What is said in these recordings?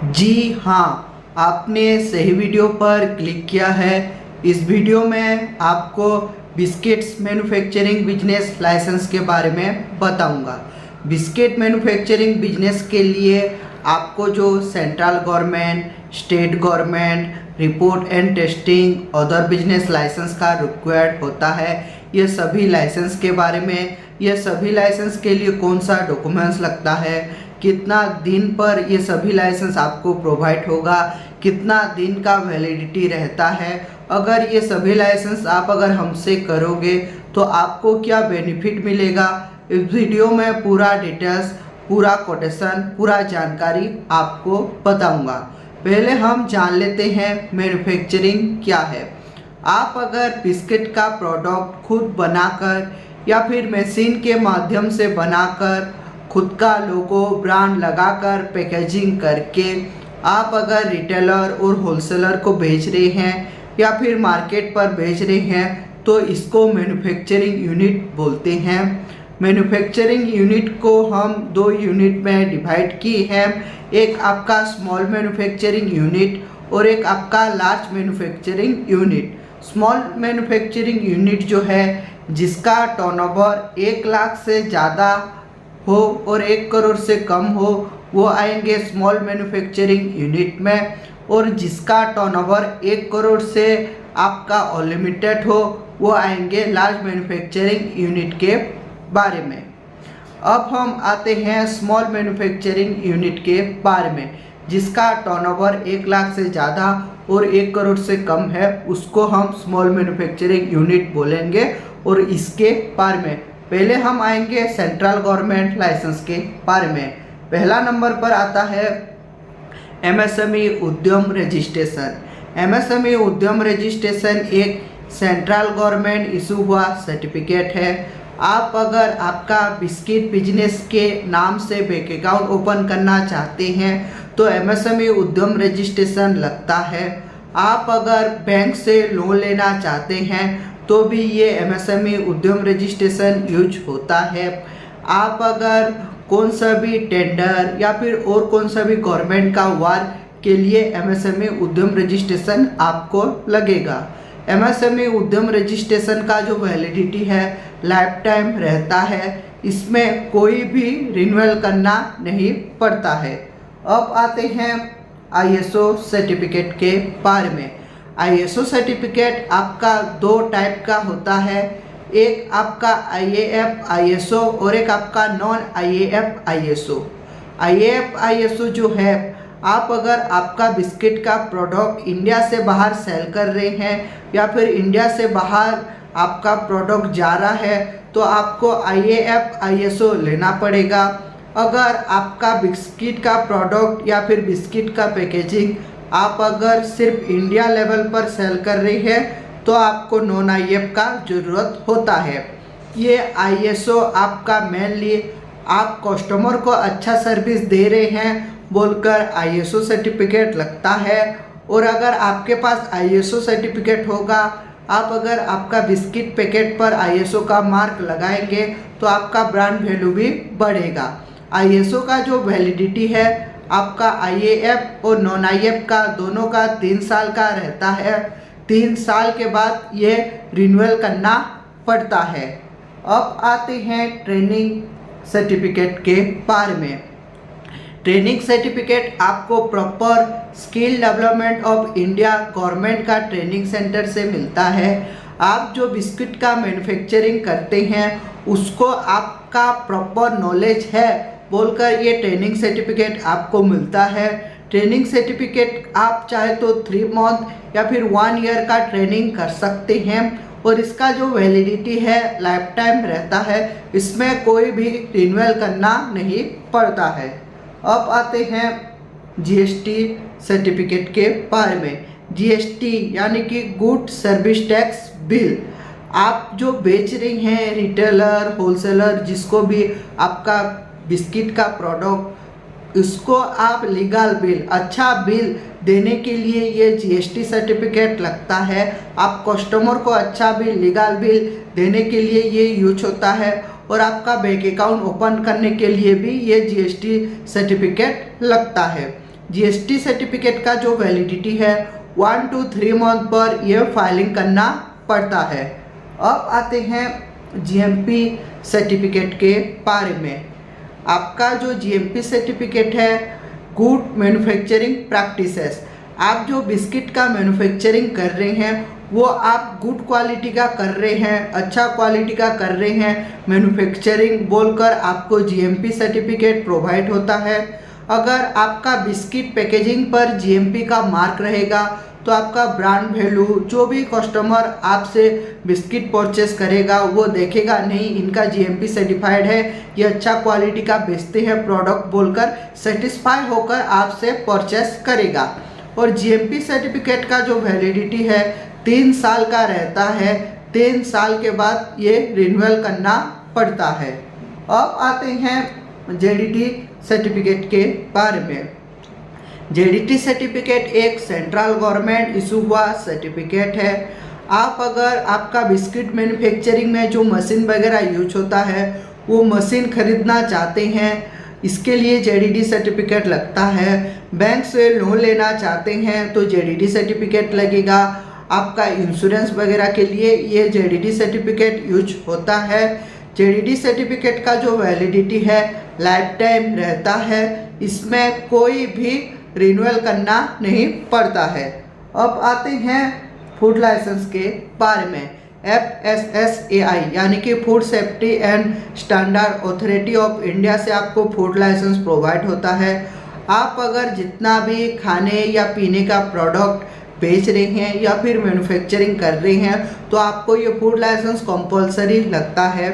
जी हाँ, आपने सही वीडियो पर क्लिक किया है। इस वीडियो में आपको बिस्किट्स मैन्युफैक्चरिंग बिजनेस लाइसेंस के बारे में बताऊंगा। बिस्किट मैन्युफैक्चरिंग बिजनेस के लिए आपको जो central government, state government, report and testing, other business license का रिक्वायर्ड होता है, ये सभी लाइसेंस के बारे में, ये सभी लाइसेंस के लिए कौन सा डॉक्यूमेंट्स लगता है, कितना दिन पर ये सभी लाइसेंस आपको प्रोवाइड होगा, कितना दिन का वैलिडिटी रहता है, अगर ये सभी लाइसेंस आप अगर हमसे करोगे तो आपको क्या बेनिफिट मिलेगा, इस वीडियो में पूरा डिटेल्स, पूरा कोटेशन, पूरा जानकारी आपको बताऊंगा। पहले हम जान लेते हैं मैन्युफैक्चरिंग क्या है। आप अगर बिस्किट का प्रोडक्ट खुद बनाकर या फिर मशीन के माध्यम से बनाकर खुद का लोगो ब्रांड लगाकर पैकेजिंग करके आप अगर रिटेलर और होलसेलर को बेच रहे हैं या फिर मार्केट पर बेच रहे हैं तो इसको मैन्युफैक्चरिंग यूनिट बोलते हैं। मैन्युफैक्चरिंग यूनिट को हम दो यूनिट में डिवाइड किए हैं, एक आपका स्मॉल मैन्युफैक्चरिंग यूनिट और एक आपका large manufacturing unit. Small manufacturing unit जो है जिसका टर्नओवर 1 लाख से ज़्यादा हो और 1 करोड़ से कम हो वो आएंगे स्मॉल मैन्युफैक्चरिंग यूनिट में, और जिसका टर्नओवर 1 करोड़ से आपका अनलिमिटेड हो वो आएंगे लार्ज मैन्युफैक्चरिंग यूनिट के बारे में। अब हम आते हैं स्मॉल मैन्युफैक्चरिंग यूनिट के बारे में, जिसका टर्नओवर 1 लाख से ज़्यादा और 1 करोड़ से कम है, उसको हम स्मॉल मैन्युफैक्चरिंग यूनिट बोलेंगे। और इसके बारे में पहले हम आएंगे सेंट्रल गवर्नमेंट लाइसेंस के बारे में। पहला नंबर पर आता है MSME Udyam registration. MSME Udyam registration एक सेंट्रल गवर्नमेंट इशू हुआ सर्टिफिकेट है। आप अगर आपका बिस्किट बिजनेस के नाम से बैंक अकाउंट ओपन करना चाहते हैं तो एमएसएमई उद्यम रजिस्ट्रेशन लगता है। आप अगर बैंक से लोन लेना चाहते हैं तो भी ये एमएसएमई उद्यम रजिस्ट्रेशन यूज होता है। आप अगर कौन सा भी टेंडर या फिर और कौन सा भी गवर्नमेंट का वर्क के लिए एमएसएमई उद्यम रजिस्ट्रेशन आपको लगेगा। एमएसएमई उद्यम रजिस्ट्रेशन का जो वैलिडिटी है लाइफ टाइम रहता है, इसमें कोई भी रिन्यूअल करना नहीं पड़ता है। अब आते हैं आईएसओ सर्टिफिकेट के बारे में। आईएसओ सर्टिफिकेट आपका 2 टाइप का होता है, एक आपका आईएएफ आईएसओ और एक आपका non IAF ISO. IAF ISO जो है, आप अगर आपका बिस्किट का प्रोडक्ट इंडिया से बाहर सेल कर रहे हैं या फिर इंडिया से बाहर आपका प्रोडक्ट जा रहा है तो आपको आईएएफ आईएसओ लेना पड़ेगा। अगर आपका बिस्किट का प्रोडक्ट या फिर बिस्किट का पैकेजिंग आप अगर सिर्फ इंडिया लेवल पर सेल कर रहे हैं तो आपको नॉन आईएएफ का ज़रूरत होता है। ये आईएसओ आपका मेनली आप कस्टमर को अच्छा सर्विस दे रहे हैं बोलकर आईएसओ सर्टिफिकेट लगता है। और अगर आपके पास आईएसओ सर्टिफिकेट होगा, आप अगर आपका बिस्किट पैकेट पर आईएसओ का मार्क लगाएंगे तो आपका ब्रांड वैल्यू भी बढ़ेगा। आईएसओ का जो वैलिडिटी है आपका आईएएफ और नॉन आईएएफ का दोनों का 3 साल का रहता है। 3 साल के बाद ये रिन्यूअल करना पड़ता है। अब आते हैं ट्रेनिंग सर्टिफिकेट के बारे में। ट्रेनिंग सर्टिफिकेट आपको proper skill development of India government का ट्रेनिंग सेंटर से मिलता है। आप जो बिस्किट का मैन्युफैक्चरिंग करते हैं उसको आपका प्रॉपर नॉलेज है बोलकर ये ट्रेनिंग सर्टिफिकेट आपको मिलता है। ट्रेनिंग सर्टिफिकेट आप चाहे तो 3 मंथ या फिर 1 ईयर का ट्रेनिंग कर सकते हैं और इसका जो वैलिडिटी है लाइफ टाइम रहता है, इसमें कोई भी रिन्यूअल करना नहीं पड़ता है। अब आते हैं जीएसटी सर्टिफिकेट के बारे में। जीएसटी यानी कि गुड सर्विस टैक्स बिल। आप जो बेच रही हैं रिटेलर, होलसेलर, जिसको भी आपका बिस्किट का प्रोडक्ट, उसको आप लीगल बिल, अच्छा बिल देने के लिए ये जीएसटी सर्टिफिकेट लगता है। आप कस्टमर को अच्छा बिल, लीगल बिल देने के लिए ये यूज होता है और आपका बैंक अकाउंट ओपन करने के लिए भी ये जीएसटी सर्टिफिकेट लगता है। जीएसटी सर्टिफिकेट का जो वैलिडिटी है 1 to 3 मंथ पर यह फाइलिंग करना पड़ता है। अब आते हैं जीएमपी सर्टिफिकेट के बारे में। आपका जो जीएमपी सर्टिफिकेट है गुड मैन्युफैक्चरिंग प्रैक्टिसेस, आप जो बिस्किट का मैन्युफैक्चरिंग कर रहे हैं वो आप गुड क्वालिटी का कर रहे हैं, अच्छा क्वालिटी का कर रहे हैं मैन्युफैक्चरिंग बोलकर आपको जीएमपी सर्टिफिकेट प्रोवाइड होता है। अगर आपका बिस्किट पैकेजिंग पर जीएमपी का मार्क रहेगा तो आपका ब्रांड वैल्यू, जो भी कस्टमर आपसे बिस्किट परचेस करेगा वो देखेगा नहीं इनका जीएमपी सर्टिफाइड है, ये अच्छा क्वालिटी का बेचते हैं प्रोडक्ट बोलकर सेटिस्फाई होकर आपसे परचेस करेगा। और जीएमपी सर्टिफिकेट का जो वैलिडिटी है 3 साल का रहता है, 3 साल के बाद ये रिन्यूअल करना पड़ता है। अब आते हैं जेडीटी सर्टिफिकेट के बारे में। जेडीटी सर्टिफिकेट एक सेंट्रल गवर्नमेंट इशू हुआ सर्टिफिकेट है। आप अगर आपका बिस्किट मैन्युफैक्चरिंग में जो मशीन वगैरह यूज होता है वो मशीन खरीदना चाहते हैं, इसके लिए जेडीटी सर्टिफिकेट लगता है। बैंक से लोन लेना चाहते हैं तो जेडीटी सर्टिफिकेट लगेगा। आपका इंश्योरेंस वगैरह के लिए ये जेडीटी सर्टिफिकेट यूज होता है। जेडीटी सर्टिफिकेट का जो वैलिडिटी है लाइफ टाइम रहता है, इसमें कोई भी रिन्यूअल करना नहीं पड़ता है। अब आते हैं फूड लाइसेंस के बारे में। FSSAI यानी कि food safety and standard authority of India से आपको फूड लाइसेंस प्रोवाइड होता है। आप अगर जितना भी खाने या पीने का प्रोडक्ट बेच रहे हैं या फिर मैन्युफैक्चरिंग कर रहे हैं तो आपको ये फूड लाइसेंस कंपलसरी लगता है।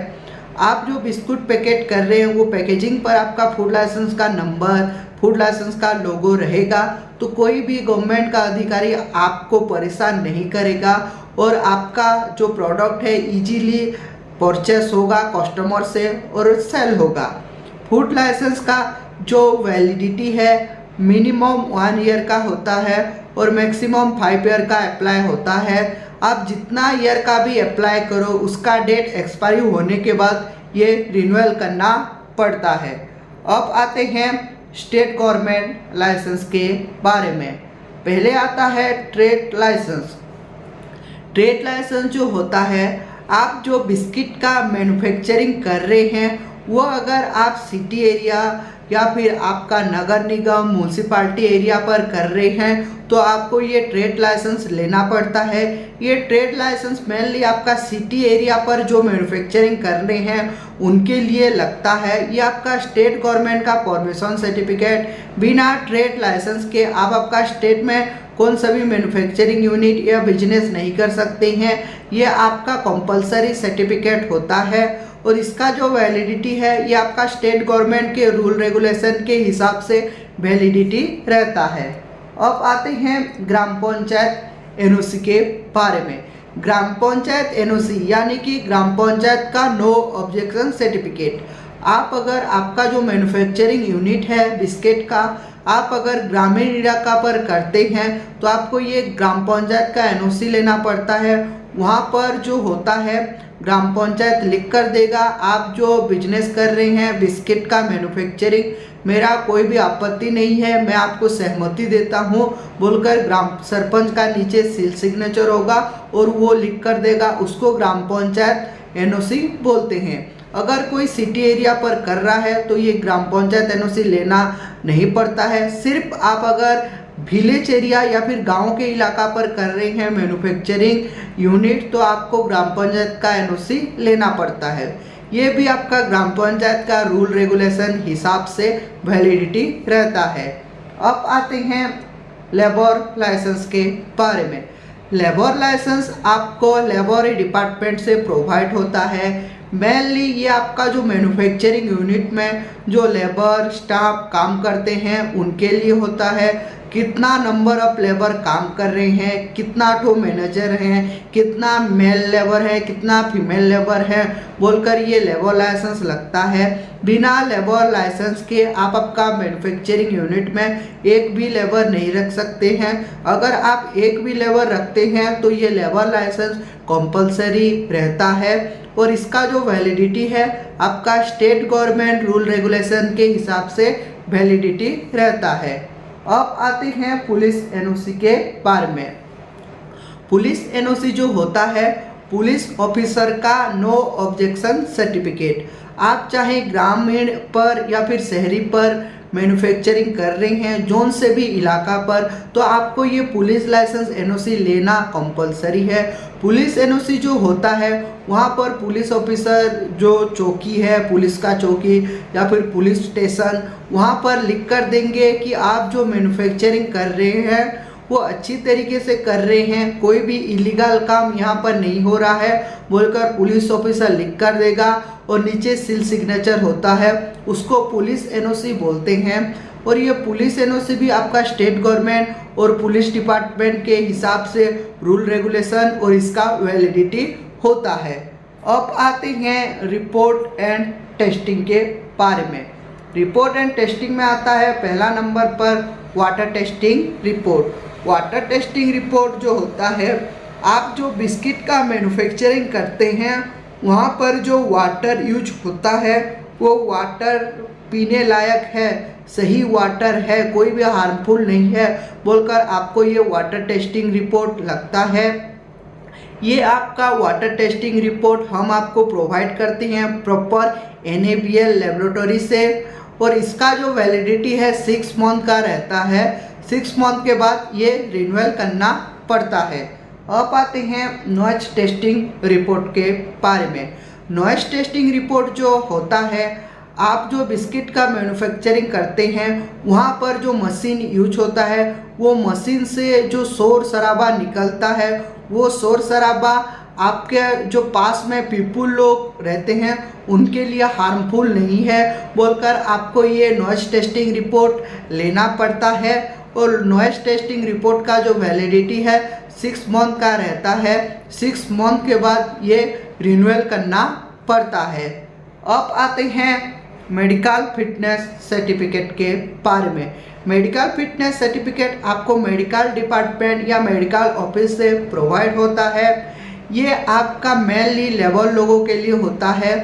आप जो बिस्कुट पैकेट कर रहे हैं वो पैकेजिंग पर आपका फूड लाइसेंस का नंबर, फूड लाइसेंस का लोगो रहेगा, तो कोई भी गवर्नमेंट का अधिकारी आपको परेशान नहीं करेगा और आपका जो प्रोडक्ट है इजीली परचेस होगा कस्टमर से और सेल होगा। फूड लाइसेंस का जो वैलिडिटी है मिनिमम 1 ईयर का होता है और मैक्सिमम 5 ईयर का अप्लाई होता है। आप जितना ईयर का भी अप्लाई करो उसका डेट एक्सपायरी होने के बाद ये रिन्यूअल करना पड़ता है। अब आते हैं स्टेट गवर्नमेंट लाइसेंस के बारे में। पहले आता है ट्रेड लाइसेंस। ट्रेड लाइसेंस जो होता है, आप जो बिस्किट का मैन्युफैक्चरिंग कर रहे हैं वो अगर आप सिटी एरिया या फिर आपका नगर निगम म्यूनसिपाल्टी एरिया पर कर रहे हैं तो आपको ये ट्रेड लाइसेंस लेना पड़ता है। ये ट्रेड लाइसेंस मेनली आपका सिटी एरिया पर जो मैन्युफैक्चरिंग कर रहे हैं उनके लिए लगता है। ये आपका स्टेट गवर्नमेंट का परमिशन सर्टिफिकेट, बिना ट्रेड लाइसेंस के आप आपका स्टेट में कौन सा भी मैन्युफैक्चरिंग यूनिट या बिजनेस नहीं कर सकते हैं। ये आपका कंपलसरी सर्टिफिकेट होता है और इसका जो वैलिडिटी है ये आपका स्टेट गवर्नमेंट के रूल रेगुलेशन के हिसाब से वैलिडिटी रहता है। अब आते हैं ग्राम पंचायत एनओसी के बारे में। ग्राम पंचायत एनओसी यानी कि ग्राम पंचायत का नो ऑब्जेक्शन सर्टिफिकेट। आप अगर आपका जो मैन्युफैक्चरिंग यूनिट है बिस्किट का आप अगर ग्रामीण इलाका पर करते हैं तो आपको ये ग्राम पंचायत का एनओसी लेना पड़ता है। वहाँ पर जो होता है ग्राम पंचायत लिख कर देगा आप जो बिजनेस कर रहे हैं बिस्किट का मैन्युफैक्चरिंग, मेरा कोई भी आपत्ति नहीं है, मैं आपको सहमति देता हूँ बोलकर ग्राम सरपंच का नीचे सील सिग्नेचर होगा और वो लिख कर देगा, उसको ग्राम पंचायत एनओसी बोलते हैं। अगर कोई सिटी एरिया पर कर रहा है तो ये ग्राम पंचायत एनओसी लेना नहीं पड़ता है। सिर्फ आप अगर विलेज एरिया या फिर गांव के इलाका पर कर रहे हैं मैन्युफैक्चरिंग यूनिट तो आपको ग्राम पंचायत का एनओसी लेना पड़ता है। ये भी आपका ग्राम पंचायत का रूल रेगुलेशन हिसाब से वैलिडिटी रहता है। अब आते हैं लेबर लाइसेंस के बारे में। लेबर लाइसेंस आपको लेबर डिपार्टमेंट से प्रोवाइड होता है। मेनली ये आपका जो मैन्युफैक्चरिंग यूनिट में जो लेबर स्टाफ काम करते हैं उनके लिए होता है। कितना नंबर ऑफ लेबर काम कर रहे हैं, कितना ठो मैनेजर हैं, कितना मेल लेबर है, कितना फीमेल लेबर है बोलकर ये लेबर लाइसेंस लगता है। बिना लेबर लाइसेंस के आप आपका मैन्युफैक्चरिंग यूनिट में एक भी लेबर नहीं रख सकते हैं। अगर आप एक भी लेबर रखते हैं तो ये लेबर लाइसेंस कंपलसरी रहता है और इसका जो वैलिडिटी है आपका स्टेट गवर्नमेंट रूल रेगुलेशन के हिसाब से वैलिडिटी रहता है। अब आते हैं पुलिस एनओसी के बारे में। पुलिस एनओसी जो होता है पुलिस ऑफिसर का नो ऑब्जेक्शन सर्टिफिकेट। आप चाहे ग्रामीण पर या फिर शहरी पर मैन्युफैक्चरिंग कर रहे हैं, जोन से भी इलाका पर, तो आपको ये पुलिस लाइसेंस एनओसी लेना कंपलसरी है। पुलिस एनओसी जो होता है वहाँ पर पुलिस ऑफिसर जो चौकी है, पुलिस का चौकी या फिर पुलिस स्टेशन, वहाँ पर लिख कर देंगे कि आप जो मैन्युफैक्चरिंग कर रहे हैं वो अच्छी तरीके से कर रहे हैं, कोई भी इलीगल काम यहाँ पर नहीं हो रहा है बोलकर पुलिस ऑफिसर लिख कर देगा और नीचे सील सिग्नेचर होता है, उसको पुलिस एनओसी बोलते हैं। और ये पुलिस एनओसी भी आपका स्टेट गवर्नमेंट और पुलिस डिपार्टमेंट के हिसाब से रूल रेगुलेशन और इसका वैलिडिटी होता है। अब आते हैं रिपोर्ट एंड टेस्टिंग के बारे में। रिपोर्ट एंड टेस्टिंग में आता है पहला नंबर पर water testing report. Water testing report जो होता है, आप जो बिस्किट का मैन्युफैक्चरिंग करते हैं वहाँ पर जो वाटर यूज होता है वो वाटर पीने लायक है, सही वाटर है, कोई भी हार्मफुल नहीं है बोलकर आपको ये वाटर टेस्टिंग रिपोर्ट लगता है। ये आपका वाटर टेस्टिंग रिपोर्ट हम आपको प्रोवाइड करते हैं प्रॉपर NABL लेबोरेटरी से और इसका जो वैलिडिटी है 6 मंथ का रहता है। 6 मंथ के बाद ये रिन्यूअल करना पड़ता है। अब आते हैं नॉइज टेस्टिंग रिपोर्ट के बारे में। नॉइज टेस्टिंग रिपोर्ट जो होता है, आप जो बिस्किट का मैन्युफैक्चरिंग करते हैं वहाँ पर जो मशीन यूज होता है वो मशीन से जो शोर शराबा निकलता है वो शोर शराबा आपके जो पास में पीपुल लोग रहते हैं उनके लिए हार्मफुल नहीं है बोलकर आपको ये नॉइज टेस्टिंग रिपोर्ट लेना पड़ता है। और नॉइज टेस्टिंग रिपोर्ट का जो वैलिडिटी है 6 मंथ का रहता है। 6 मंथ के बाद ये रिन्यूअल करना पड़ता है। अब आते हैं मेडिकल फिटनेस सर्टिफिकेट के बारे में। मेडिकल फिटनेस सर्टिफिकेट आपको मेडिकल डिपार्टमेंट या मेडिकल ऑफिस से प्रोवाइड होता है। ये आपका मेनली लेबर लोगों के लिए होता है।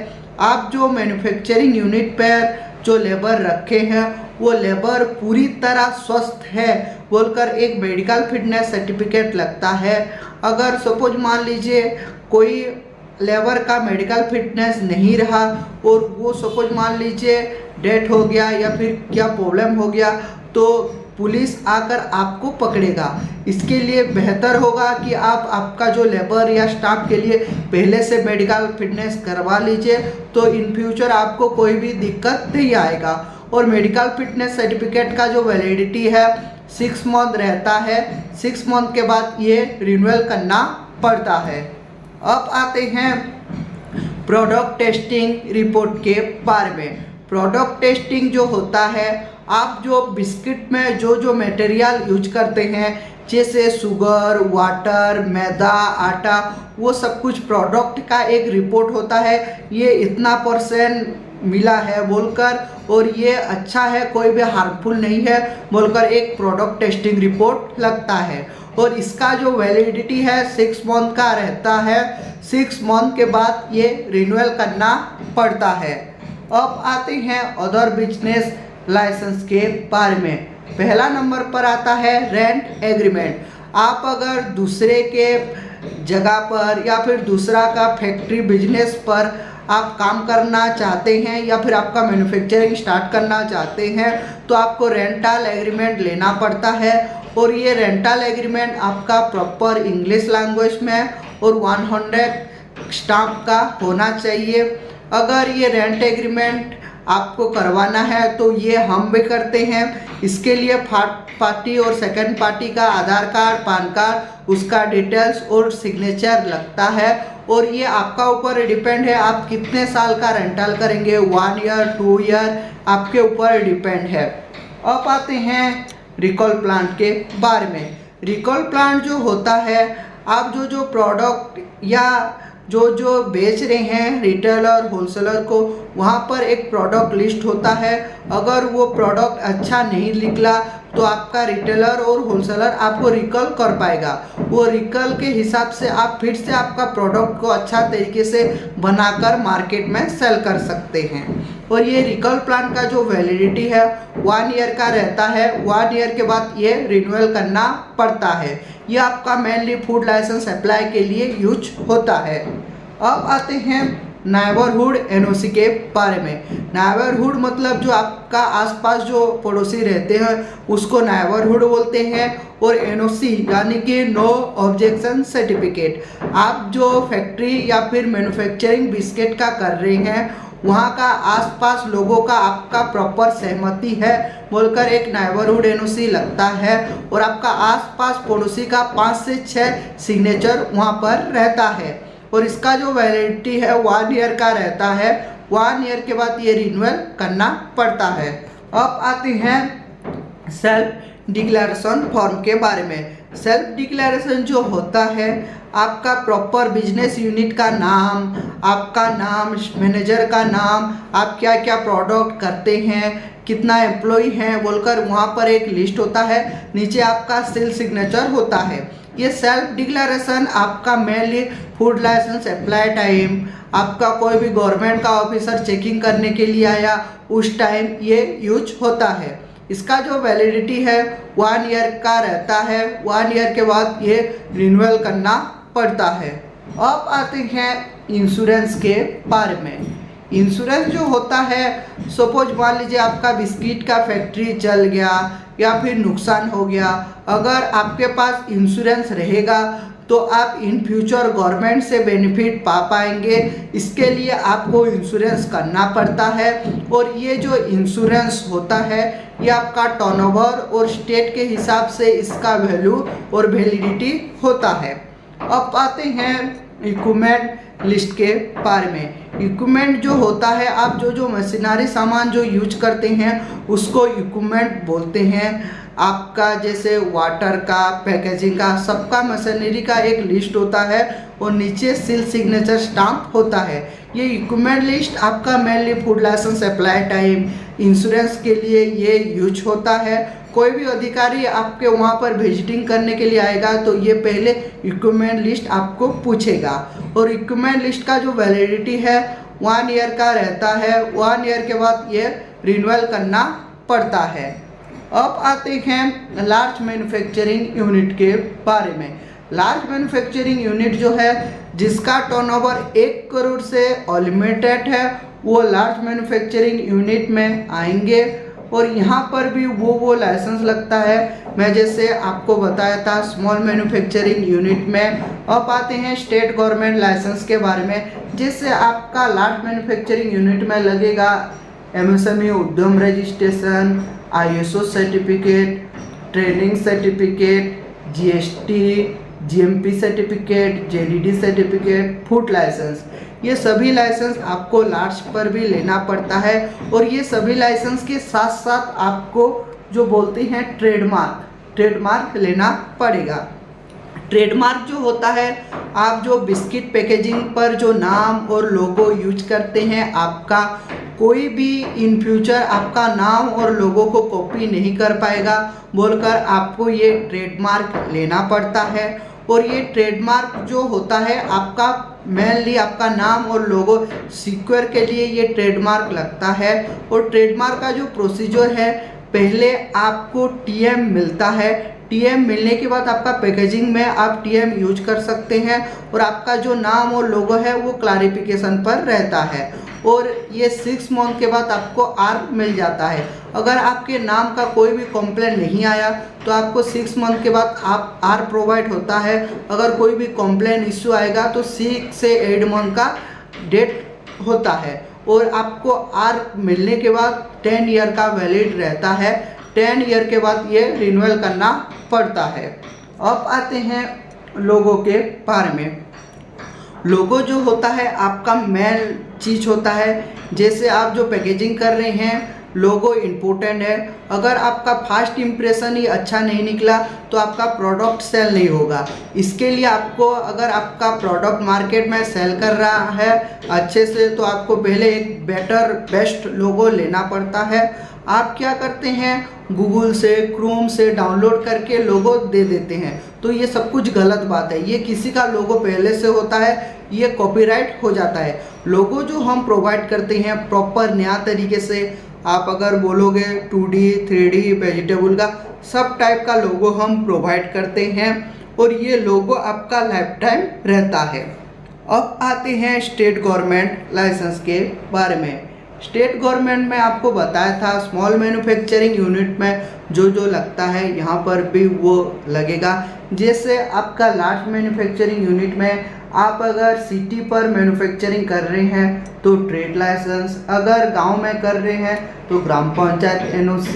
आप जो मैन्युफैक्चरिंग यूनिट पर जो लेबर रखे हैं वो लेबर पूरी तरह स्वस्थ है बोलकर एक मेडिकल फिटनेस सर्टिफिकेट लगता है। अगर सपोज मान लीजिए कोई लेबर का मेडिकल फिटनेस नहीं रहा और वो सपोज मान लीजिए डेथ हो गया या फिर क्या प्रॉब्लम हो गया तो पुलिस आकर आपको पकड़ेगा। इसके लिए बेहतर होगा कि आप आपका जो लेबर या स्टाफ के लिए पहले से मेडिकल फिटनेस करवा लीजिए, तो इन फ्यूचर आपको कोई भी दिक्कत नहीं आएगा। और मेडिकल फिटनेस सर्टिफिकेट का जो वैलिडिटी है 6 मंथ रहता है। 6 मंथ के बाद ये रिन्यूअल करना पड़ता है। अब आते हैं प्रोडक्ट टेस्टिंग रिपोर्ट के बारे में। प्रोडक्ट टेस्टिंग जो होता है, आप जो बिस्किट में जो जो मटेरियल यूज करते हैं जैसे शुगर, वाटर, मैदा, आटा, वो सब कुछ प्रोडक्ट का एक रिपोर्ट होता है। ये इतना % मिला है बोलकर और ये अच्छा है, कोई भी हार्मफुल नहीं है बोलकर एक प्रोडक्ट टेस्टिंग रिपोर्ट लगता है। और इसका जो वैलिडिटी है 6 मंथ का रहता है। 6 मंथ के बाद ये रिन्यूअल करना पड़ता है। अब आते हैं अदर बिजनेस लाइसेंस के बारे में। पहला नंबर पर आता है रेंट एग्रीमेंट। आप अगर दूसरे के जगह पर या फिर दूसरा का फैक्ट्री बिजनेस पर आप काम करना चाहते हैं या फिर आपका मैन्युफैक्चरिंग स्टार्ट करना चाहते हैं तो आपको रेंटल एग्रीमेंट लेना पड़ता है। और ये रेंटल एग्रीमेंट आपका प्रॉपर इंग्लिश लैंग्वेज में और 100 स्टाम्प का होना चाहिए। अगर ये रेंट एग्रीमेंट आपको करवाना है तो ये हम भी करते हैं। इसके लिए फर्स्ट पार्टी और सेकंड पार्टी का आधार कार्ड, पान कार्ड, उसका डिटेल्स और सिग्नेचर लगता है। और ये आपका ऊपर डिपेंड है आप कितने साल का रेंटल करेंगे, 1 ईयर, 2 ईयर, आपके ऊपर डिपेंड है। अब आते हैं रिकॉल प्लांट के बारे में। रिकॉल प्लांट जो होता है, आप जो जो प्रोडक्ट या जो बेच रहे हैं रिटेलर, होलसेलर को, वहाँ पर एक प्रोडक्ट लिस्ट होता है। अगर वो प्रोडक्ट अच्छा नहीं निकला तो आपका रिटेलर और होलसेलर आपको रिकॉल कर पाएगा। वो रिकॉल के हिसाब से आप फिर से आपका प्रोडक्ट को अच्छा तरीके से बनाकर मार्केट में सेल कर सकते हैं। और ये रिकॉल प्लान का जो वैलिडिटी है 1 ईयर का रहता है। 1 ईयर के बाद ये रिन्यूअल करना पड़ता है। ये आपका मेनली फूड लाइसेंस अप्लाई के लिए यूज होता है। अब आते हैं नेबरहुड एनओसी के बारे में। नेबरहुड मतलब जो आपका आसपास जो पड़ोसी रहते हैं उसको नेबरहुड बोलते हैं। और एनओसी यानी कि नो ऑब्जेक्शन सर्टिफिकेट। आप जो फैक्ट्री या फिर मैन्युफैक्चरिंग बिस्किट का कर रहे हैं वहाँ का आसपास लोगों का आपका प्रॉपर सहमति है बोलकर एक नेबरहुड एनओसी लगता है। और आपका आसपास पड़ोसी का 5 से 6 सिग्नेचर वहाँ पर रहता है। और इसका जो वैलिडिटी है 1 ईयर का रहता है। 1 ईयर के बाद ये रिन्यूअल करना पड़ता है। अब आते हैं सेल्फ डिक्लेरेशन फॉर्म के बारे में। सेल्फ डिक्लेरेशन जो होता है आपका प्रॉपर बिजनेस यूनिट का नाम, आपका नाम, मैनेजर का नाम, आप क्या क्या प्रोडक्ट करते हैं, कितना एम्प्लॉय हैं बोलकर वहाँ पर एक लिस्ट होता है। नीचे आपका सील सिग्नेचर होता है। ये सेल्फ डिक्लेरेशन आपका mainly food license apply time, आपका कोई भी गवर्नमेंट का ऑफिसर चेकिंग करने के लिए आया उस टाइम ये यूज होता है। इसका जो वैलिडिटी है 1 ईयर का रहता है। 1 ईयर के बाद ये रिन्यूअल करना पड़ता है। अब आते हैं इंश्योरेंस के बारे में। इंश्योरेंस जो होता है सपोज मान लीजिए आपका बिस्किट का फैक्ट्री जल गया या फिर नुकसान हो गया, अगर आपके पास इंश्योरेंस रहेगा तो आप इन फ्यूचर गवर्नमेंट से बेनिफिट पा पाएंगे। इसके लिए आपको इंश्योरेंस करना पड़ता है। और ये जो इंश्योरेंस होता है ये आपका टर्नओवर और स्टेट के हिसाब से इसका वैल्यू और वैलिडिटी होता है। अब आते हैं इक्विपमेंट लिस्ट के बारे में। इक्विपमेंट जो होता है आप जो मशीनरी सामान जो यूज करते हैं उसको इक्विपमेंट बोलते हैं। आपका जैसे वाटर का, पैकेजिंग का, सबका मशीनरी का एक लिस्ट होता है और नीचे सील सिग्नेचर स्टाम्प होता है। ये इक्विपमेंट लिस्ट आपका mainly food license apply time, insurance के लिए ये यूज होता है। कोई भी अधिकारी आपके वहाँ पर विजिटिंग करने के लिए आएगा तो ये पहले इक्विपमेंट लिस्ट आपको पूछेगा। और इक्विपमेंट लिस्ट का जो वैलिडिटी है 1 ईयर का रहता है। 1 ईयर के बाद ये रिन्यूअल करना पड़ता है। अब आते हैं लार्ज मैन्युफैक्चरिंग यूनिट के बारे में। लार्ज मैन्युफैक्चरिंग यूनिट जो है जिसका टर्नओवर 1 करोड़ से अनलिमिटेड है वो लार्ज मैन्युफैक्चरिंग यूनिट में आएंगे। और यहाँ पर भी वो लाइसेंस लगता है मैं जैसे आपको बताया था स्मॉल मैन्युफैक्चरिंग यूनिट में। अब आते हैं स्टेट गवर्नमेंट लाइसेंस के बारे में। जिससे आपका लार्ज मैन्युफैक्चरिंग यूनिट में लगेगा MSME Udyam registration, ISO certificate, training certificate, GST, GMP certificate, JDD certificate, food license. ये सभी लाइसेंस आपको लार्ज पर भी लेना पड़ता है। और ये सभी लाइसेंस के साथ साथ आपको जो बोलते हैं ट्रेडमार्क लेना पड़ेगा। ट्रेडमार्क जो होता है आप जो बिस्किट पैकेजिंग पर जो नाम और लोगो यूज करते हैं, आपका कोई भी इन फ्यूचर आपका नाम और लोगो को कॉपी नहीं कर पाएगा बोलकर आपको ये ट्रेडमार्क लेना पड़ता है। और ये ट्रेडमार्क जो होता है आपका मेनली आपका नाम और लोगो सिक्योर के लिए ये ट्रेडमार्क लगता है। और ट्रेडमार्क का जो प्रोसीजर है पहले आपको TM मिलता है। TM मिलने के बाद आपका पैकेजिंग में आप TM यूज कर सकते हैं। और आपका जो नाम और लोगो है वो क्लैरिफिकेशन पर रहता है। और ये 6 मंथ के बाद आपको R मिल जाता है। अगर आपके नाम का कोई भी कंप्लेंट नहीं आया तो आपको 6 मंथ के बाद आप R प्रोवाइड होता है। अगर कोई भी कंप्लेंट इश्यू आएगा तो 6 से 8 मंथ का डेट होता है। और आपको R मिलने के बाद 10 ईयर का वैलिड रहता है। 10 ईयर के बाद ये रिन्यूअल करना पड़ता है। अब आते हैं लोगों के बारे में। लोगो जो होता है आपका मेन चीज़ होता है। जैसे आप जो पैकेजिंग कर रहे हैं लोगो इम्पोर्टेंट है। अगर आपका फर्स्ट इम्प्रेशन ही अच्छा नहीं निकला तो आपका प्रोडक्ट सेल नहीं होगा। इसके लिए आपको अगर आपका प्रोडक्ट मार्केट में सेल कर रहा है अच्छे से तो आपको पहले एक बेस्ट लोगो लेना पड़ता है। आप क्या करते हैं, गूगल से, क्रोम से डाउनलोड करके लोगो दे देते हैं। तो ये सब कुछ गलत बात है। ये किसी का लोगो पहले से होता है, ये कॉपीराइट हो जाता है। लोगो जो हम प्रोवाइड करते हैं प्रॉपर नया तरीके से, आप अगर बोलोगे 2D 3D वेजिटेबल का सब टाइप का लोगो हम प्रोवाइड करते हैं और ये लोगो आपका लाइफ टाइम रहता है। अब आते हैं स्टेट गवर्नमेंट लाइसेंस के बारे में। स्टेट गवर्नमेंट में आपको बताया था स्मॉल मैन्युफैक्चरिंग यूनिट में जो जो लगता है यहाँ पर भी वो लगेगा। जैसे आपका लार्ज मैन्युफैक्चरिंग यूनिट में आप अगर सिटी पर मैन्युफैक्चरिंग कर रहे हैं तो ट्रेड लाइसेंस, अगर गांव में कर रहे हैं तो ग्राम पंचायत NOC,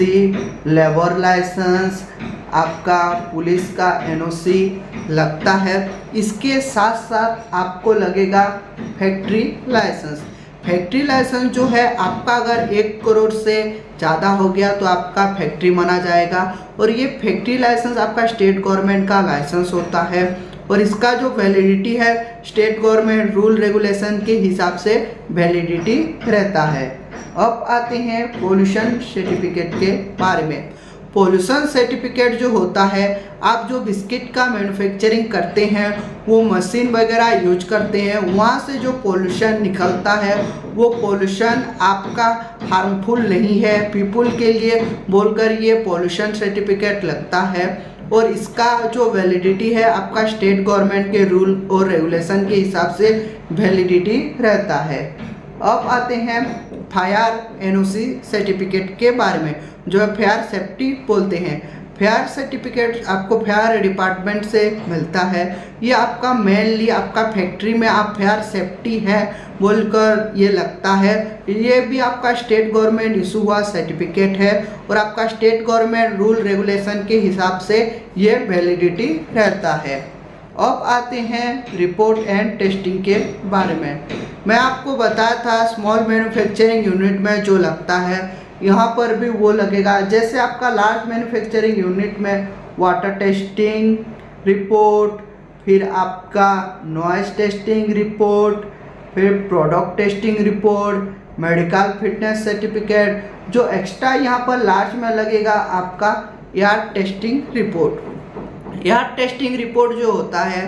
लेबर लाइसेंस, आपका पुलिस का NOC लगता है। इसके साथ साथ आपको लगेगा फैक्ट्री लाइसेंस। फैक्ट्री लाइसेंस जो है आपका अगर 1 करोड़ से ज़्यादा हो गया तो आपका फैक्ट्री माना जाएगा और ये फैक्ट्री लाइसेंस आपका स्टेट गवर्नमेंट का लाइसेंस होता है और इसका जो वैलिडिटी है स्टेट गवर्नमेंट रूल रेगुलेशन के हिसाब से वैलिडिटी रहता है। अब आते हैं पोल्यूशन सर्टिफिकेट के बारे में। पोल्यूशन सर्टिफिकेट जो होता है, आप जो बिस्किट का मैन्युफैक्चरिंग करते हैं वो मशीन वगैरह यूज करते हैं, वहाँ से जो पोल्यूशन निकलता है वो पोल्यूशन आपका हार्मफुल नहीं है पीपुल के लिए बोलकर ये पोल्यूशन सर्टिफिकेट लगता है और इसका जो वैलिडिटी है आपका स्टेट गवर्नमेंट के रूल और रेगुलेशन के हिसाब से वैलिडिटी रहता है। अब आते हैं फायर NOC सर्टिफिकेट के बारे में, जो है फायर सेफ्टी बोलते हैं। फायर सर्टिफिकेट आपको फायर डिपार्टमेंट से मिलता है। ये आपका मेनली आपका फैक्ट्री में आप फायर सेफ्टी है बोलकर ये लगता है। ये भी आपका स्टेट गवर्नमेंट इशू हुआ सर्टिफिकेट है और आपका स्टेट गवर्नमेंट रूल रेगुलेशन के हिसाब से ये वैलिडिटी रहता है। अब आते हैं रिपोर्ट एंड टेस्टिंग के बारे में। मैं आपको बताया था स्मॉल मैन्युफैक्चरिंग यूनिट में जो लगता है यहाँ पर भी वो लगेगा। जैसे आपका लार्ज मैन्युफैक्चरिंग यूनिट में वाटर टेस्टिंग रिपोर्ट, फिर आपका नॉइज टेस्टिंग रिपोर्ट, फिर product testing report, medical fitness certificate, जो एक्स्ट्रा यहाँ पर लार्ज में लगेगा आपका air testing report. Air testing report जो होता है,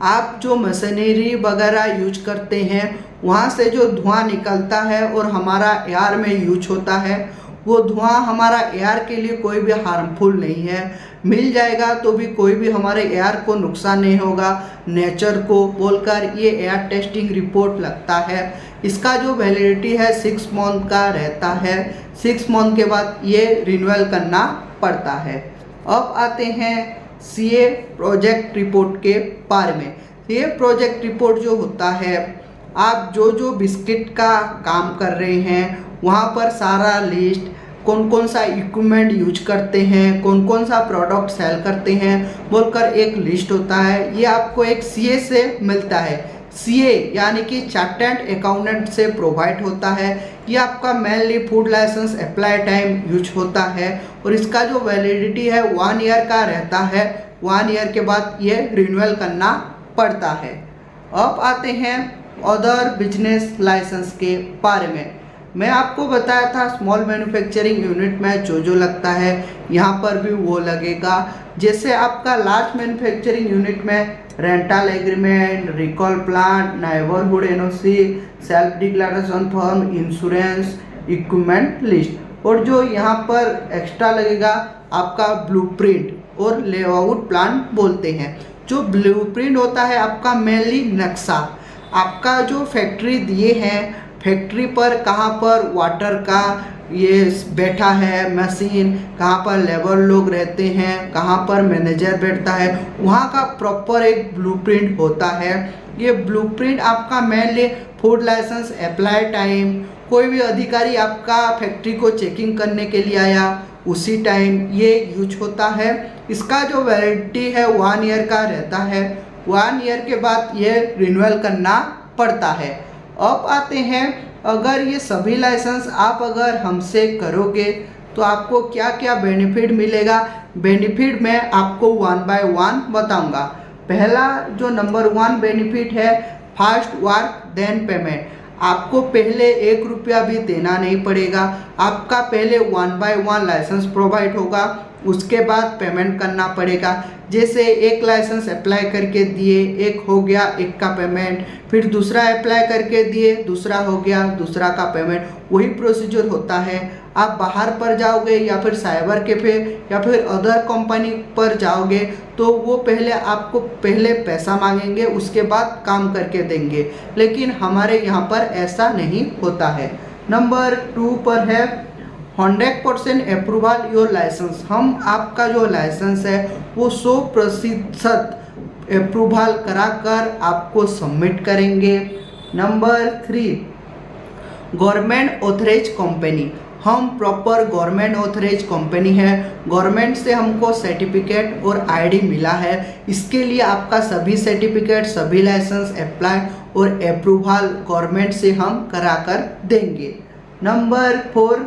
आप जो मशीनरी वगैरह यूज करते हैं वहाँ से जो धुआं निकलता है और हमारा एयर में यूज होता है, वो धुआं हमारा एयर के लिए कोई भी हार्मफुल नहीं है। मिल जाएगा तो भी कोई भी हमारे एयर को नुकसान नहीं होगा, नेचर को बोलकर ये एयर टेस्टिंग रिपोर्ट लगता है। इसका जो वैलिडिटी है 6 मंथ का रहता है। 6 मंथ के बाद ये रिन्यूअल करना पड़ता है। अब आते हैं CA प्रोजेक्ट रिपोर्ट के बारे में। CA प्रोजेक्ट रिपोर्ट जो होता है, आप जो जो बिस्किट का काम कर रहे हैं वहाँ पर सारा लिस्ट, कौन कौन सा इक्विपमेंट यूज करते हैं, कौन कौन सा प्रोडक्ट सेल करते हैं बोलकर एक लिस्ट होता है। ये आपको एक CA से मिलता है। CA यानी कि चार्टर्ड अकाउंटेंट से प्रोवाइड होता है। ये आपका mainly food license apply time use होता है और इसका जो वैलिडिटी है 1 ईयर का रहता है। 1 ईयर के बाद ये रिन्यूअल करना पड़ता है। अब आते हैं अदर बिजनेस लाइसेंस के बारे में। मैं आपको बताया था स्मॉल मैन्युफैक्चरिंग यूनिट में जो जो लगता है यहाँ पर भी वो लगेगा। जैसे आपका लार्ज मैन्युफैक्चरिंग यूनिट में rental agreement, recall plant, neighbourhood NOC, self declaration form, insurance, equipment list, और जो यहाँ पर एक्स्ट्रा लगेगा आपका ब्लूप्रिंट और लेआउट प्लान बोलते हैं। जो ब्लूप्रिंट होता है आपका मेनली नक्शा, आपका जो फैक्ट्री दिए हैं, फैक्ट्री पर कहाँ पर वाटर का ये बैठा है मशीन, कहाँ पर लेबर लोग रहते हैं, कहाँ पर मैनेजर बैठता है, वहाँ का प्रॉपर एक ब्लूप्रिंट होता है। ये ब्लूप्रिंट आपका mainly food license apply time, कोई भी अधिकारी आपका फैक्ट्री को चेकिंग करने के लिए आया उसी टाइम ये यूज होता है। इसका जो वैलिडिटी है 1 ईयर का रहता है। 1 ईयर के बाद ये रिन्यूअल करना पड़ता है। अब आते हैं, अगर ये सभी लाइसेंस आप अगर हमसे करोगे तो आपको क्या क्या बेनिफिट मिलेगा। बेनिफिट मैं आपको 1 बाय 1 बताऊंगा। पहला जो नंबर 1 बेनिफिट है, फास्ट वर्क देन पेमेंट। आपको पहले 1 रुपया भी देना नहीं पड़ेगा। आपका पहले 1 बाय 1 लाइसेंस प्रोवाइड होगा, उसके बाद पेमेंट करना पड़ेगा। जैसे एक लाइसेंस अप्लाई करके दिए, एक हो गया, एक का पेमेंट, फिर दूसरा अप्लाई करके दिए, दूसरा हो गया, दूसरा का पेमेंट, वही प्रोसीजर होता है। आप बाहर पर जाओगे या फिर साइबर कैफे या फिर अदर कंपनी पर जाओगे तो वो पहले आपको पहले पैसा मांगेंगे, उसके बाद काम करके देंगे, लेकिन हमारे यहाँ पर ऐसा नहीं होता है। नंबर 2 पर है 100% अप्रूवल योर लाइसेंस। हम आपका जो लाइसेंस है वो 100% अप्रूवल कराकर आपको सबमिट करेंगे। Number 3 government authorise company. हम प्रॉपर गवर्नमेंट ऑथराइज कंपनी है, गवर्नमेंट से हमको सर्टिफिकेट और आईडी मिला है। इसके लिए आपका सभी सर्टिफिकेट, सभी लाइसेंस अप्लाई और अप्रूवल गवर्नमेंट से हम करा कर देंगे। नंबर 4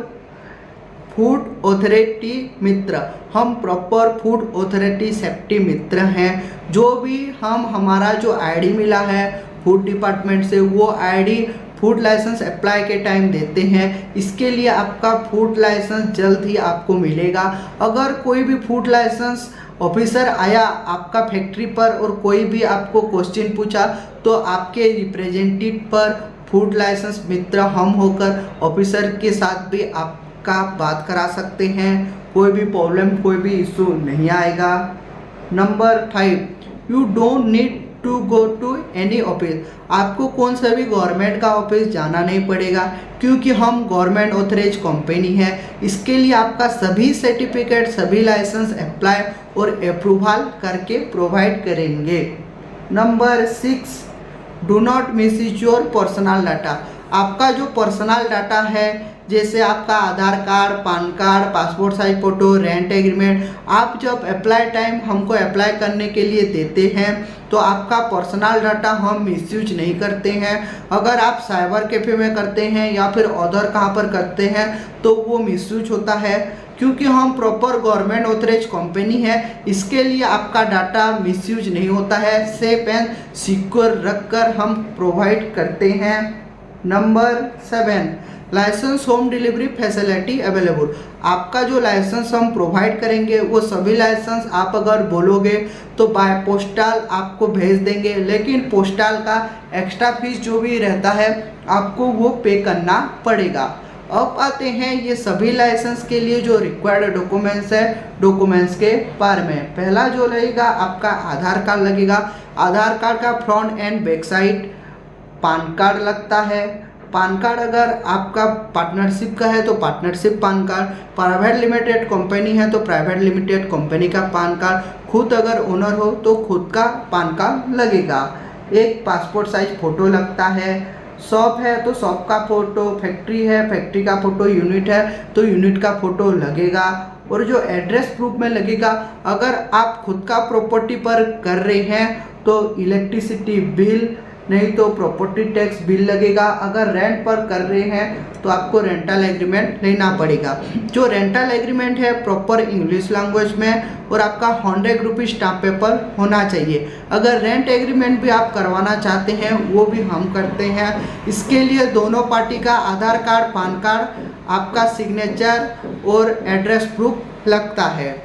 फूड ऑथोरिटी मित्र। हम प्रॉपर फूड ऑथोरिटी सेफ्टी मित्र हैं। जो भी हमारा जो आईडी मिला है फूड डिपार्टमेंट से, वो आईडी फूड लाइसेंस अप्लाई के टाइम देते हैं। इसके लिए आपका फूड लाइसेंस जल्द ही आपको मिलेगा। अगर कोई भी फूड लाइसेंस ऑफिसर आया आपका फैक्ट्री पर और कोई भी आपको क्वेश्चन पूछा तो आपके रिप्रेजेंटेटिव पर फूड लाइसेंस मित्र हम होकर ऑफिसर के साथ भी आपका बात करा सकते हैं। कोई भी प्रॉब्लम, कोई भी इशू नहीं आएगा। Number 5 you don't need to go to any office. आपको कौन सा भी गवर्नमेंट का ऑफिस जाना नहीं पड़ेगा, क्योंकि हम गवर्नमेंट ऑथराइज कंपनी है। इसके लिए आपका सभी सर्टिफिकेट, सभी लाइसेंस अप्लाई और अप्रूवल करके प्रोवाइड करेंगे। Number 6 do not misuse your personal data. आपका जो पर्सनल डाटा है, जैसे आपका Aadhaar card, PAN card, passport size photo, rent agreement, आप जब अप्लाई टाइम हमको अप्लाई करने के लिए देते हैं तो आपका पर्सनल डाटा हम मिसयूज नहीं करते हैं। अगर आप साइबर कैफे में करते हैं या फिर अदर कहाँ पर करते हैं तो वो मिसयूज होता है, क्योंकि हम प्रॉपर गवर्नमेंट ऑथराइज कंपनी है। इसके लिए आपका डाटा मिसयूज नहीं होता है, सेफ एंड सिक्योर रखकर हम प्रोवाइड करते हैं। Number 7 license home delivery facility available. आपका जो लाइसेंस हम प्रोवाइड करेंगे वो सभी लाइसेंस आप अगर बोलोगे तो बाय पोस्टल आपको भेज देंगे, लेकिन पोस्टल का एक्स्ट्रा फीस जो भी रहता है आपको वो पे करना पड़ेगा। अब आते हैं ये सभी लाइसेंस के लिए जो रिक्वायर्ड डॉक्यूमेंट्स है, डॉक्यूमेंट्स के बारे में। पहला जो लगेगा आपका आधार कार्ड लगेगा। आधार कार्ड का front end back side, PAN card लगता है। पान कार्ड अगर आपका पार्टनरशिप का है तो partnership PAN card, private limited company है तो प्राइवेट लिमिटेड कंपनी का पान कार्ड, खुद अगर ओनर हो तो खुद का पान कार्ड लगेगा। एक पासपोर्ट साइज फ़ोटो लगता है। शॉप है तो शॉप का फ़ोटो, फैक्ट्री है फैक्ट्री का फ़ोटो, यूनिट है तो यूनिट का फ़ोटो लगेगा। और जो एड्रेस प्रूफ में लगेगा, अगर आप खुद का प्रॉपर्टी पर कर रहे हैं तो इलेक्ट्रिसिटी बिल, नहीं तो प्रॉपर्टी टैक्स बिल लगेगा। अगर रेंट पर कर रहे हैं तो आपको रेंटल एग्रीमेंट लेना पड़ेगा। जो रेंटल एग्रीमेंट है प्रॉपर इंग्लिश लैंग्वेज में और आपका 100 रुपीज़ स्टाम्प पेपर होना चाहिए। अगर रेंट एग्रीमेंट भी आप करवाना चाहते हैं वो भी हम करते हैं। इसके लिए दोनों पार्टी का आधार कार्ड, पान कार्ड, आपका सिग्नेचर और एड्रेस प्रूफ लगता है।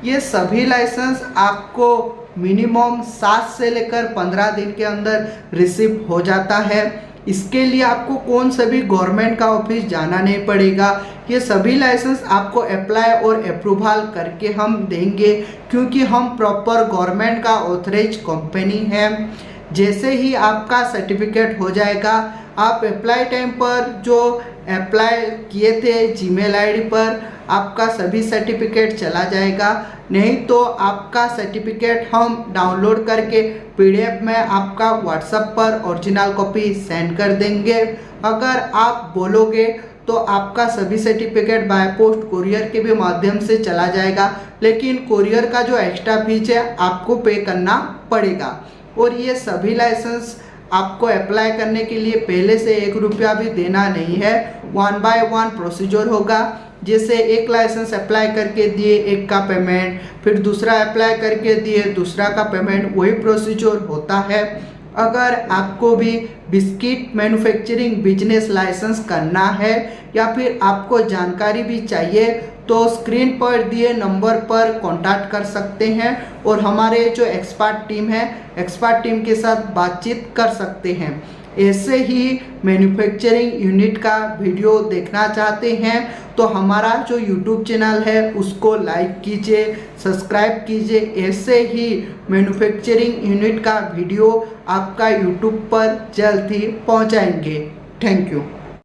ये सभी लाइसेंस आपको मिनिमम 7 से लेकर 15 दिन के अंदर रिसीव हो जाता है। इसके लिए आपको कौन सा भी गवर्नमेंट का ऑफिस जाना नहीं पड़ेगा। ये सभी लाइसेंस आपको अप्लाई और अप्रूवल करके हम देंगे, क्योंकि हम प्रॉपर गवर्नमेंट का ऑथराइज कंपनी है। जैसे ही आपका सर्टिफिकेट हो जाएगा, आप अप्लाई टाइम पर जो अप्लाई किए थे जीमेल आईडी पर आपका सभी सर्टिफिकेट चला जाएगा। नहीं तो आपका सर्टिफिकेट हम डाउनलोड करके पीडीएफ में आपका व्हाट्सएप पर ओरिजिनल कॉपी सेंड कर देंगे। अगर आप बोलोगे तो आपका सभी सर्टिफिकेट बाय पोस्ट कोरियर के भी माध्यम से चला जाएगा, लेकिन कोरियर का जो एक्स्ट्रा फीस है आपको पे करना पड़ेगा। और ये सभी लाइसेंस आपको अप्लाई करने के लिए पहले से 1 रुपया भी देना नहीं है। 1 बाय 1 प्रोसीजर होगा। जैसे एक लाइसेंस अप्लाई करके दिए, एक का पेमेंट, फिर दूसरा अप्लाई करके दिए, दूसरा का पेमेंट, वही प्रोसीजर होता है। अगर आपको भी बिस्किट मैन्युफैक्चरिंग बिजनेस लाइसेंस करना है या फिर आपको जानकारी भी चाहिए तो स्क्रीन पर दिए नंबर पर कांटेक्ट कर सकते हैं और हमारे जो एक्सपर्ट टीम के साथ बातचीत कर सकते हैं। ऐसे ही मैन्युफैक्चरिंग यूनिट का वीडियो देखना चाहते हैं तो हमारा जो यूट्यूब चैनल है उसको लाइक कीजिए, सब्सक्राइब कीजिए। ऐसे ही मैन्युफैक्चरिंग यूनिट का वीडियो आपका यूट्यूब पर जल्द ही पहुंचाएंगे। Thank you.